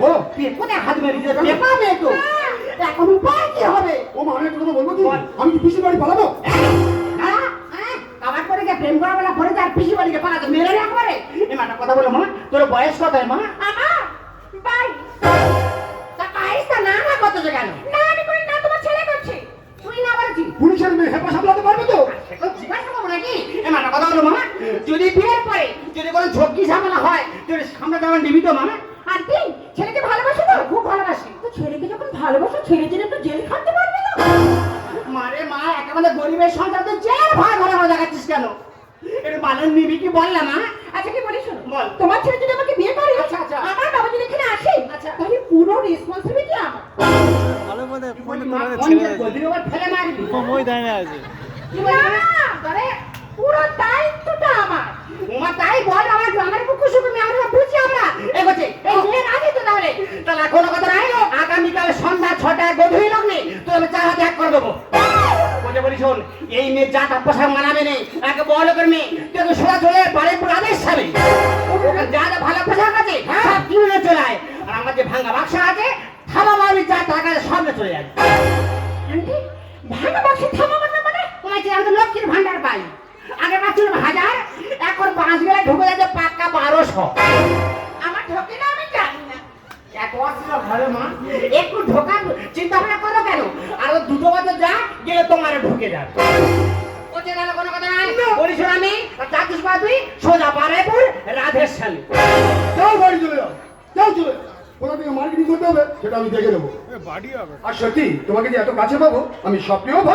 ও কোথায় হাত মেরে দিয়েছে পেপাবে তো এখন উপায় কি হবে? ও মা আমি একটা কথা বলবো কি আমি কি পিসির বাড়ি পালাবো? হ্যাঁ আমার করে গিয়ে প্রেম করা বেলা পরে আর পিসি বাড়িকে পালাতে মেরে না একবারে। এই মাটা কথা বলো মা, তোর বয়স কত মা? আমার 22। তা 22 তা না না কত কেন? না আমি করি না, তোমার ছেলে করছে। তুই না বলছি পুলিশের মেয়ে হেপা সামলাতে পারবে তো? সেটা জিজ্ঞাসা করবো নাকি? এই মাটা কথা বলো মা, যদি বিয়ের পরে যদি কোনো ঝক্কি ঝামেলা হয় যদি সামনে যাওয়ার নিবিত মা। আন্টি ছেলেকে ভালোবাসো তো? খুব ভালোবাসি। তো ছেলেকে যখন ভালোবাসো ছেলে ছেলে তো জেল খাটতে পারবে না। মারে মা একেবারে গরিবের সংসার তো জেল ভয় ভরা ভরা দেখাচ্ছিস কেন? এটা মানন নিবি কি বললাম মা? আচ্ছা কি বলিস শোনো বল। তোমার ছেলে যদি আমাকে বিয়ে করে আচ্ছা আচ্ছা আমার বাবা যদি এখানে আসে আচ্ছা তাহলে পুরো রেসপন্সিবিলিটি আমার। ভালো মনে ফোন করে ছেলে ছেড়ে গদির উপর ফেলে মারবি। সময় দেয় না আছে কি বলবি? আরে পুরো দায়িত্বটা আমার। ওমা তাই বল আমার গ্রামের বুকু শুকু আমরা বুঝি আমরা। এগোছে এই যে রাজি তো তাহলে তাহলে কোনো কথা নাই। আগামীকাল সন্ধ্যা 6টায় গধূলি লগ্নে তো আমি চা হাতে এক করে দেবো। বলে বলি শোন এই মেয়ে যা তার পোশাক মানাবে নেই একে বড় করে মেয়ে তুই সোজা চলে বাড়ির আদেশ ছাড়ে যা যা ভালো পোশাক আছে সব কিনে চলে আয়। আর আমার যে ভাঙা বাক্স আছে থামা মারবি যা টাকা সামনে চলে যাবে। আন্টি ভাঙা বাক্স থামা মারবে মানে তোমার যে আমি লক্ষ্মীর ভান্ডার পাই আগে পাচ্ছিল 1000 এখন 5 গেলে ঢুকে যাচ্ছে পাক্কা 1200। আমার ঢোকে না আমি জানি না এত অসুবিধা ভালো মা একটু ঢোকার চিন্তা ভাবনা করো কেন? আর দুটো বাজে যা গেলে তোমার ঢুকে যাবে। ওতে গেল কোনো কথা নাই বলিস আমি চাকরিস পা তুই সোজা বারেপুর রাধের শালি যাও বাড়ি চলে যাও যাও চলে যাও। কোথা থেকে মার্কেটিং করতে হবে সেটা আমি দেখে দেবো। বাড়ি হবে আর সত্যি তোমাকে যে এত কাছে পাবো আমি স্বপ্নেও ভাবি